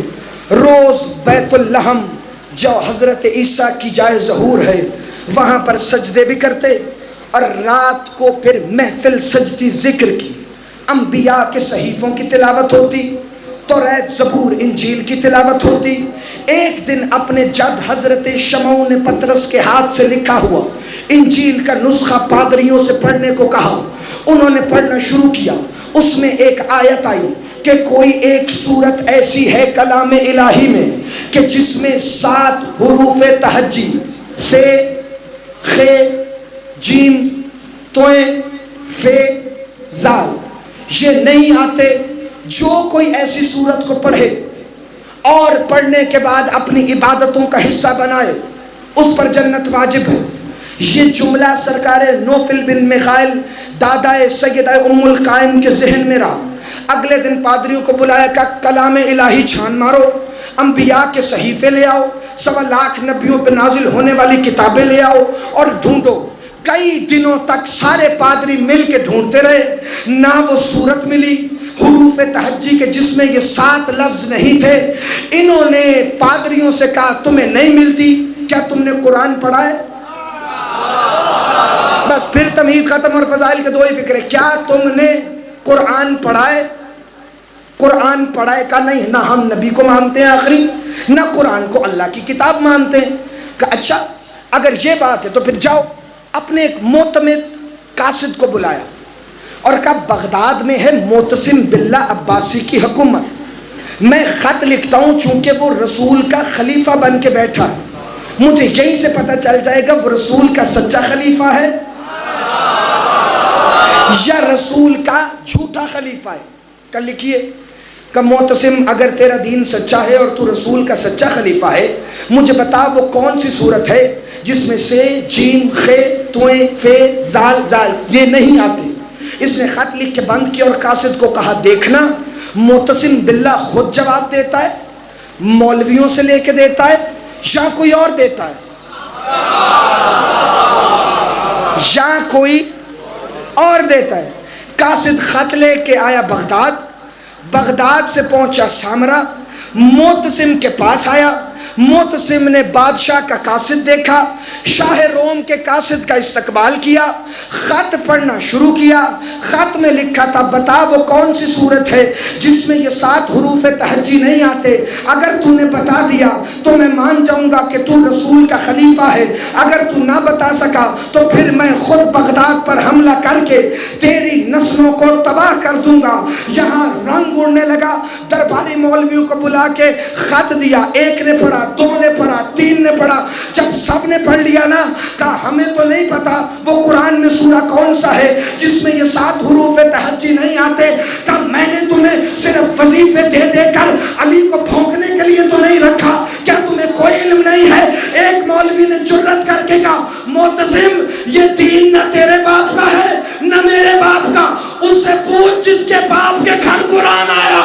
Speaker 2: روز بیت اللحم جو حضرت عیسیٰ کی جائے ظہور ہے وہاں پر سجدے بھی کرتے، اور رات کو پھر محفل سجدی ذکر کی، انبیاء کے صحیفوں کی تلاوت ہوتی، توریت زبور انجیل کی تلاوت ہوتی۔ ایک دن اپنے جد حضرت شمعون پطرس کے ہاتھ سے لکھا ہوا انجیل کا نسخہ پادریوں سے پڑھنے کو کہا، انہوں نے پڑھنا شروع کیا۔ اس میں ایک آیت آئی کہ کوئی ایک صورت ایسی ہے کلام الہی میں کہ جس میں 7 حروف تہجی ف خ جیم تویں فے زال یہ نہیں آتے۔ جو کوئی ایسی صورت کو پڑھے اور پڑھنے کے بعد اپنی عبادتوں کا حصہ بنائے اس پر جنت واجب ہے۔ یہ جملہ سرکار نوفل بن مخائل دادا سیدہ ام القائم کے ذہن میں رہا۔ اگلے دن پادریوں کو بلایا کہ کلام الہی چھان مارو، انبیاء کے صحیفے لے آؤ، 1.25 لاکھ نبیوں پہ نازل ہونے والی کتابیں لے آؤ اور ڈھونڈو۔ کئی دنوں تک سارے پادری مل کے ڈھونڈتے رہے، نہ وہ صورت ملی حروف تہجی کے جس میں یہ 7 لفظ نہیں تھے۔ انہوں نے پادریوں سے کہا تمہیں نہیں ملتی، کیا تم نے قرآن پڑھا ہے؟ بس پھر تمہید ختم، اور فضائل کے 2 ہی فکرے، کیا تم نے قرآن پڑھا ہے؟ قرآن پڑھا ہے کا نہیں، نہ ہم نبی کو مانتے ہیں آخری، نہ قرآن کو اللہ کی کتاب مانتے ہیں۔ کہ اچھا اگر یہ بات ہے تو پھر جاؤ۔ اپنے ایک معتمد قاصد کو بلایا اور کہا بغداد میں ہے معتصم باللہ عباسی کی حکومت، میں خط لکھتا ہوں چونکہ وہ رسول کا خلیفہ بن کے بیٹھا ہے، مجھے یہیں سے پتہ چل جائے گا وہ رسول کا سچا خلیفہ ہے یا رسول کا جھوٹا خلیفہ ہے۔ کہ لکھیے کہ معتصم اگر تیرا دین سچا ہے اور تو رسول کا سچا خلیفہ ہے، مجھے بتا وہ کون سی صورت ہے جس میں سے جیم خ تویں فے زال زال یہ نہیں آتے۔ اس نے خط لکھ کے بند کیا اور قاصد کو کہا دیکھنا معتصم باللہ خود جواب دیتا ہے، مولویوں سے لے کے دیتا ہے یا کوئی اور دیتا ہے، یا کوئی اور دیتا ہے۔ قاصد خط لے کے آیا بغداد سے پہنچا سامرا، معتصم کے پاس آیا۔ معتصم نے بادشاہ کا قاصد دیکھا، شاہ روم کے قاصد کا استقبال کیا، خط پڑھنا شروع کیا۔ خط میں لکھا تھا بتا وہ کون سی صورت ہے جس میں یہ 7 حروف تہجی نہیں آتے، اگر تو نے بتا دیا تو میں مان جاؤں گا کہ تو رسول کا خلیفہ ہے، اگر تو نہ بتا سکا تو پھر میں خود بغداد پر حملہ کر کے تیری نسلوں کو تباہ کر دوں گا۔ یہاں رنگ اڑنے لگا، درباری مولویوں کو بلا کے خط دیا، ایک نے پڑھا، 2 نے پڑھا، 3 نے پڑھا۔ جب سب نے پڑھ لیا نا کہا ہمیں تو نہیں پتا وہ قرآن میں سورہ کون سا ہے جس میں یہ 7 حروف تہجی نہیں آتے۔ کہا میں نے تمہیں صرف وظیفے دے دے کر علی کو بھونکنے کے لیے تو نہیں رکھا، کیا تمہیں کوئی علم نہیں ہے؟ ایک مولوی نے جرأت کر کے کہا معتصم یہ دین نہ تیرے باپ کا ہے نہ میرے باپ کا، اس سے پوچھ جس کے باپ کے گھر قرآن آیا۔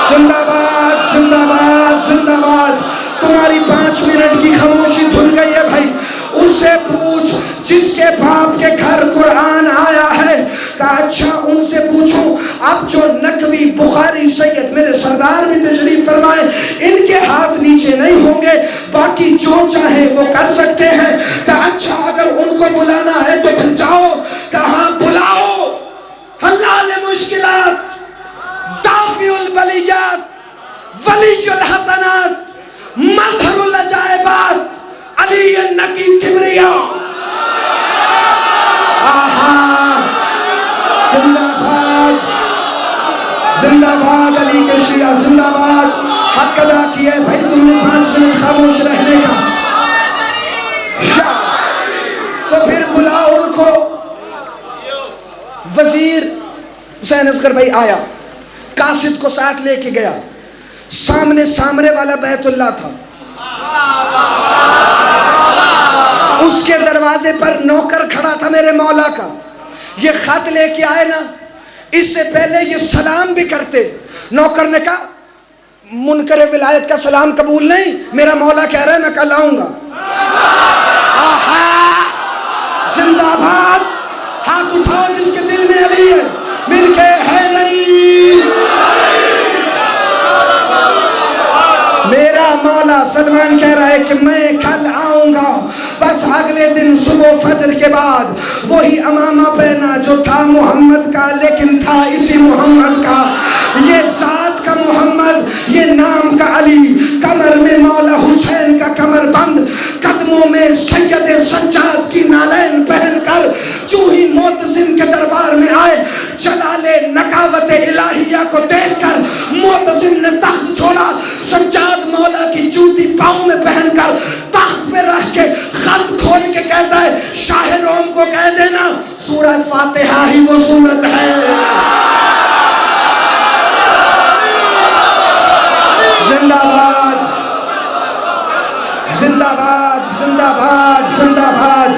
Speaker 2: زندہ باد زندہ باد زندہ باد۔ تمہاری 5 منٹ کی خاموشی دھل گئی ہے بھائی، اس سے پوچھ جس کے باپ کے گھر قرآن آیا ہے۔ کہا اچھا ان سے پوچھوں، اب جو نقوی بخاری سید میرے سردار بھی تشریف فرمائے ان کے ہاتھ نیچے نہیں ہوں گے، باقی جو جو چاہے وہ کر سکتے ہیں. کہا اچھا اگر ان کو بلانا ہے تو پھر جاؤ. کہاں بلاؤ. حلال مشکلات، دافع البلیات، ولی الحسنات، مظہر العجائبات، علی النقی کبریا. زندہ باد، زندہ باد علی کے شیعہ، زندہ باد. حق ادا کیا ہے بھائی تم نے 5 منٹ خاموش رہنے کا. تو پھر بلاؤ ان کو. وزیر حسین اصغر بھائی آیا، قاصد کو ساتھ لے کے گیا. سامنے سامنے والا بیت اللہ تھا. اس کے دروازے پر نوکر کھڑا تھا میرے مولا کا. یہ خط لے کے آئے نا، اس سے پہلے یہ سلام بھی کرتے. نوکر نے کہا منکر ولایت کا سلام قبول نہیں، میرا مولا کہہ رہا ہے میں کل آؤں گا. آہا زندہ باد. ہاتھ اٹھاؤ جس کے دل میں علی ہے، مل کے حیدری. میرا مولا سلمان کہہ رہا ہے کہ میں کل آؤں گا. بس اگلے دن صبح فجر کے بعد وہی امامہ پہنا جو تھا محمد کا، لیکن تھا اسی محمد کا. یہ ذات کا محمد، یہ نام کا علی. کمر میں مولا حسین کا کمر بند، قدموں میں سید سجاد کی نالین پہن کر جو ہی معتصم کے دربار میں آئے، جلال نکاوت الہیہ کو دیکھ کر معتصم نے تخت چھوڑا. سجاد مولا کی جوتی پاؤں میں پہن کر تخت پہ رکھ کے خط کھول کے کہتا ہے شاہ روم کو کہہ دینا سورہ فاتحہ ہی وہ سورت ہے. زندہ باد، زندہ باد، زندہ باد، زندہ باد.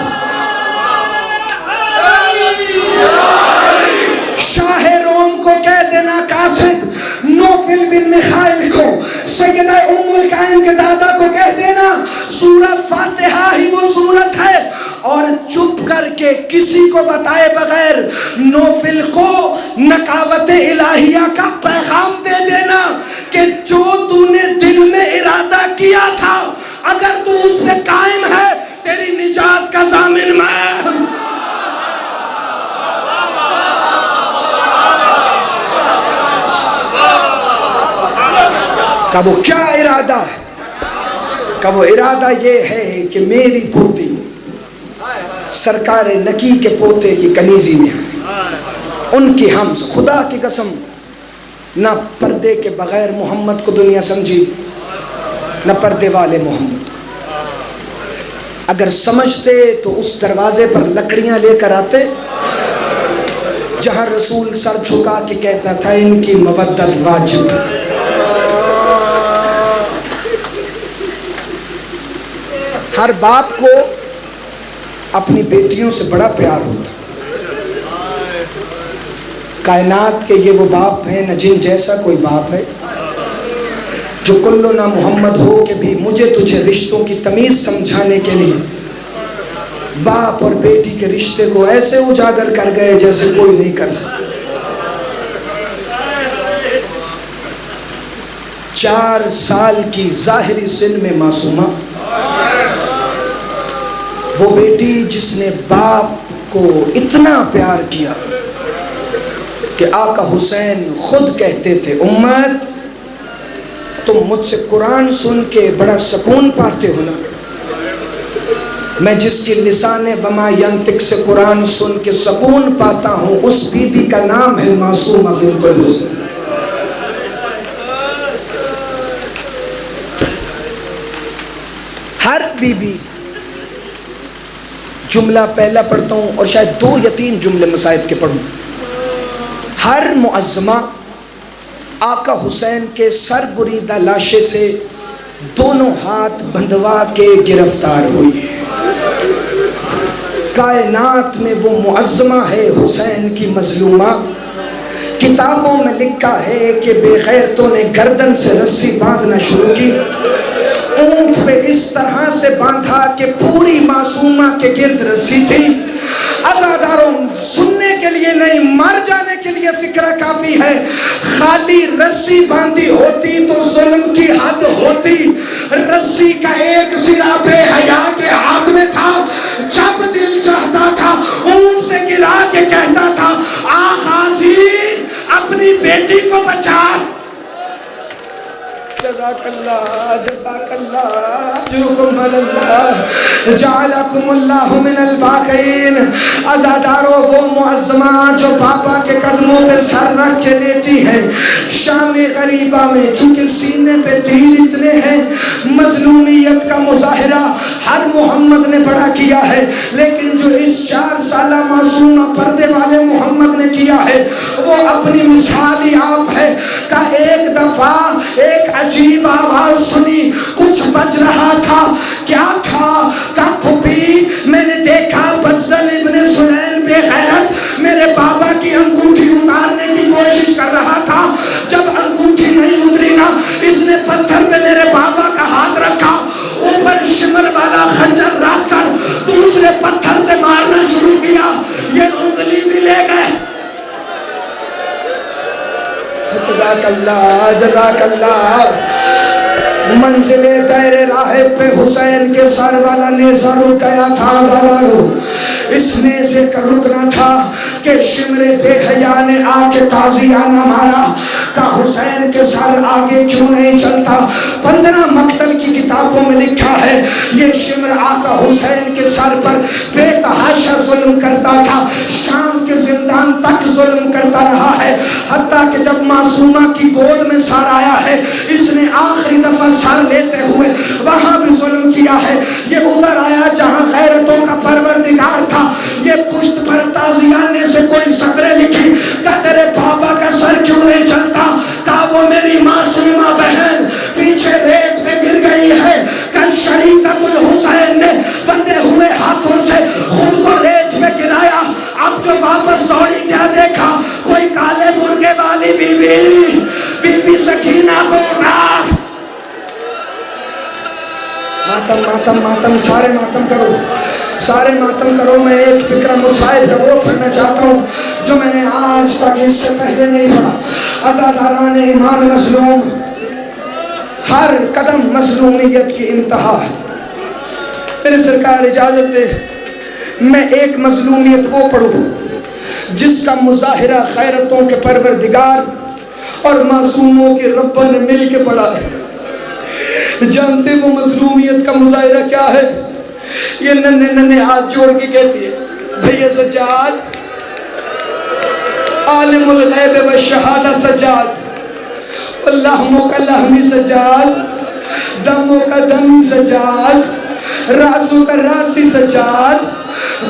Speaker 2: شاہ روم کو کہہ دینا قاصد نوفل بن مخائل کو، سیدہ ام القائن کے دادا کو کہہ دینا سورہ فاتحہ ہی وہ سورت ہے. اور چپ کر کے کسی کو بتائے بغیر نوفل کو نکاوت الہیہ کا پیغام دے دینا کہ جو تو نے دل میں ارادہ کیا تھا اگر تو اس پہ قائم ہے تیری نجات کا ضامن میں. کہ وہ کیا ارادہ ہے؟ کہ وہ ارادہ یہ ہے کہ میری پوتی سرکار نکی کے پوتے کی کنیزی میں ان کی ہم خدا کی قسم نہ پردے کے بغیر محمد کو دنیا سمجھی نہ پردے والے محمد. اگر سمجھتے تو اس دروازے پر لکڑیاں لے کر آتے جہاں رسول سر جھکا کے کہتا تھا ان کی مودت واجب. ہر باپ کو اپنی بیٹیوں سے بڑا پیار ہوتا. کائنات کے یہ وہ باپ ہیں نہ جن جیسا کوئی باپ ہے جو کلو نہ محمد ہو کہ بھی مجھے تجھے رشتوں کی تمیز سمجھانے کے لیے باپ اور بیٹی کے رشتے کو ایسے اجاگر کر گئے جیسے کوئی نہیں کر سکتا. 4 سال کی ظاہری سن میں معصومہ، وہ بیٹی جس نے باپ کو اتنا پیار کیا کہ آقا حسین خود کہتے تھے امت تم مجھ سے قرآن سن کے بڑا سکون پاتے ہو نا، میں جس کی لسان وما ینطق سے قرآن سن کے سکون پاتا ہوں اس بی بی کا نام ہے معصومہ بنت حسین. ہر بی بی، جملہ پہلا پڑھتا ہوں اور شاید 2 یا 3 جملے مصائب کے پڑھوں. ہر معظمہ آقا حسین کے سر بریدہ لاشے سے دونوں ہاتھ بندھوا کے گرفتار ہوئی. کائنات میں وہ معظمہ ہے حسین کی مظلومہ. کتابوں میں لکھا ہے کہ بے غیرتوں نے گردن سے رسی باندھنا شروع کی، اونٹ پہ اس طرح سے باندھا کہ پوری معصومہ کے گرد رسی تھی. عزاداروں سننے کے لیے نہیں، مر جانے کے لیے فکر کافی ہے۔ خالی رسی باندھی ہوتی تو ظلم کی حد ہوتی، رسی کا ایک سرا بے حیا کے ہاتھ میں تھا، جب دل چاہتا تھا اون سے گرا کے کہتا تھا آ غازی اپنی بیٹی کو بچا۔ جزاک اللہ جزاک اللہ اجرکم علی اللہ جعلکم اللہ من الباقین۔ عزادارو وہ معظمات جو پاپا کے قدموں پہ سر رکھ کے لیتی ہیں شام غریبہ میں، چونکہ سینے پہ تیر اتنے ہیں، مظلومیت کا مظاہرہ ہر محمد نے بڑا کیا ہے، لیکن جو اس 4 سالہ معصومہ پردے والے محمد نے کیا ہے وہ اپنی مثال ہی آپ ہے۔ کہ ایک دفعہ ایک عجیب آواز سنی، کچھ بج رہا تھا، کیا تھا؟ کہ پھوپھی میں نے دیکھا بجدل ابن سلیم بے غیرت میرے بابا کی انگوٹھی اتارنے کی کوشش کر رہا تھا، جب انگوٹھی نہیں اتری نا اس نے پتھر پہ میرے بابا کا ہاتھ رکھا، اوپر شمر والا خنجر رکھ کر دوسرے پتھر سے مارنا شروع کیا، یہ انگلی بھی لے گئے۔ جزاک اللہ جزاک اللہ۔ منزل دیر راہب پہ حسین کے سر والا نیزہ رک گیا تھا، زوارو اس نیزے کا رکنا تھا کہ شمر بے حیا نے آ کے تازیہ نہ مارا کہ حسین کے سر آگے کیوں نہیں چلتا۔ 15 مقتل کی کتابوں میں لکھا ہے یہ شمر آقا حسین کے سر پر بے تحاشا ظلم کرتا تھا، شام کے زندان تک ظلم کرتا رہا ہے، حتیٰ کہ جب معصومہ کی گود میں سر آیا ہے اس نے آخری دفعہ سر لیتے ہوئے وہاں بھی ظلم کیا ہے۔ یہ ادھر آیا جہاں غیرتوں کا پروردگار تھا، یہ پشت پر تازیہ نے سے کوئی سطریں لکھی کہ تیرے بابا کا سر کیوں نہیں چلتا، کہ وہ میری معصومہ بہن پیچھے ریت پہ گر گئی ہے۔ کل شریعت الحسین نے بندے ہوئے ہاتھوں سے خود کو ریت پہ گرایا، اب جو واپس دوڑی کیا دیکھا کوئی کالے مرغے والی بی بی سکینہ کو اٹھا۔ ماتم ماتم ماتم سارے ماتم کرو، سارے ماتم کرو۔ میں ایک فکر مسائل کا وہ پڑھنا چاہتا ہوں جو میں نے آج تک اس سے پہلے نہیں پڑھا۔ عزاداران امام مظلوم، ہر قدم مظلومیت کی انتہا ہے۔ میرے سرکار اجازت دے میں ایک مظلومیت وہ پڑھوں جس کا مظاہرہ خیرتوں کے پروردگار اور معصوموں کے رب نے مل کے پڑھا ہے۔ جانتے وہ مظلومیت کا مظاہرہ کیا ہے؟ یہ ننے ننے ہاتھ جوڑ کے کہتی ہے بھئی سجاد، عالم الغیب و شہادہ سجاد، اللہموں کا لہمی سجاد، دموں کا دمی سجاد، رازوں کا راسی سجاد۔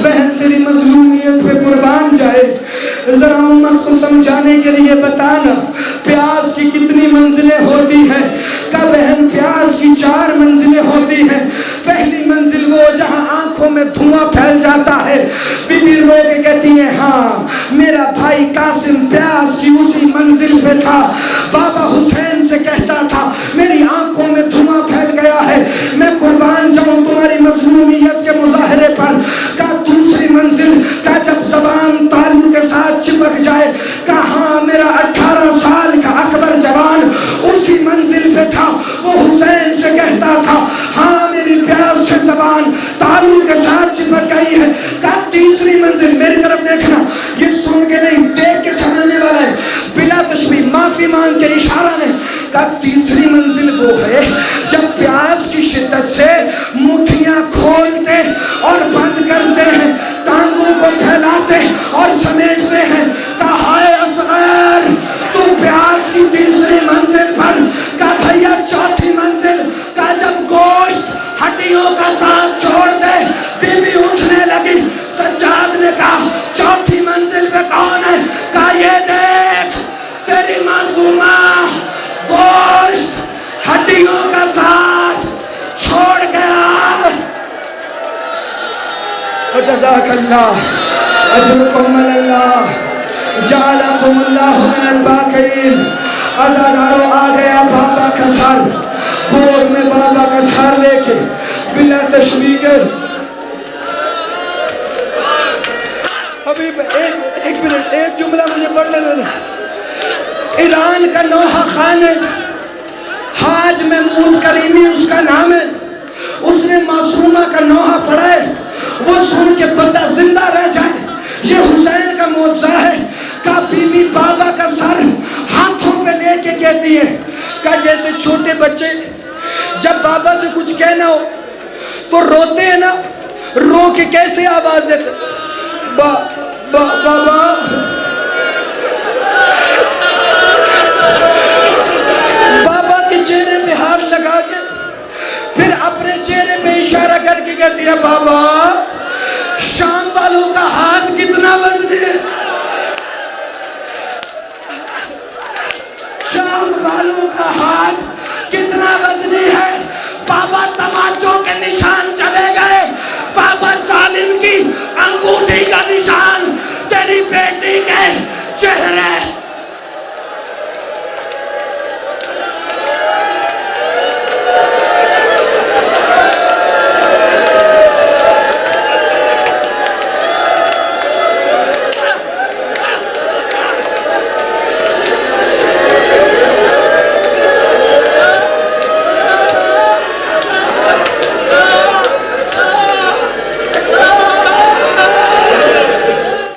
Speaker 2: بہن تیری مظلومیت پہ قربان جائے، ذرا امت کو سمجھانے کے لیے بتانا پیاس کی کتنی منزلیں ہوتی ہیں۔ کہ بہن پیاس کی 4 منزلیں ہوتی ہیں۔ پہلی منزل وہ جہاں آنکھوں میں دھواں پھیل جاتا ہے، بی بی رو کے کہتی ہیں ہاں میرا بھائی قاسم پیاس کی اسی منزل پہ تھا، بابا حسین سے کہتا تھا میری آنکھوں میں دھواں پھیل گیا ہے، میں قربان جاؤں تمہاری مظلومیت کے مظاہرے پر۔ کہ دوسری منزل کا جب زبان تالو کے ساتھ چپک جائے کہ ہاں میرا 18 سال کا اکبر جوان اسی منزل پہ تھا، وہ حسین سے کہتا تھا ہاں میری پیاس سے زبان تالو کے ساتھ چپک گئی ہے۔ کہ تیسری منزل میری طرف دیکھنا، یہ سن کے نہیں دیکھ کے سمجھنے والا ہے، بلا تشبیہ معافی مانگ کے اشارہ نہیں۔ کہ تیسری منزل وہ ہے جب پیاس کی شدت سے مٹھیاں کھولتے اور بند کرتے ہیں، ٹانگوں کو پھیلاتے اور سمیٹتے ہیں۔ کہ ہائے اصغر تو پیاس کی تیسری منزل پر، کہ بھیا چوتھی منزل کا جب گوشت ہڈیوں کا ساتھ چھوڑ دے بی بی اٹھنے لگی۔ سجاد نے کہا چوتھی منزل پہ کون ہے؟ کہا یہ دیکھ تیری معصومہ گوشت ہڈیوں کا ساتھ چھوڑ گیا۔ جزاک اللہ اجرکم اللہ جعلکم اللہ من الباقین۔ عزادارو آ گیا بابا کا سر، گود میں بابا کا سر لے کے بلا تشویق ابھی ایک منٹ، ایک جملہ مجھے پڑھ لینا نا۔ ایران کا نوحہ خان ہے، حاج محمود کریمی اس کا نام ہے، اس نے معصومہ کا نوحہ پڑھا ہے، وہ سن کے بندہ زندہ رہ جائے۔ یہ حسین کا معجزہ ہے۔ کہ بی بی بابا کا سر ہاتھوں پہ لے کے کہتی ہے کہ جیسے چھوٹے بچے جب بابا سے کچھ کہنا ہو تو روتے ہیں نا، رو کے کیسے آواز دیتے،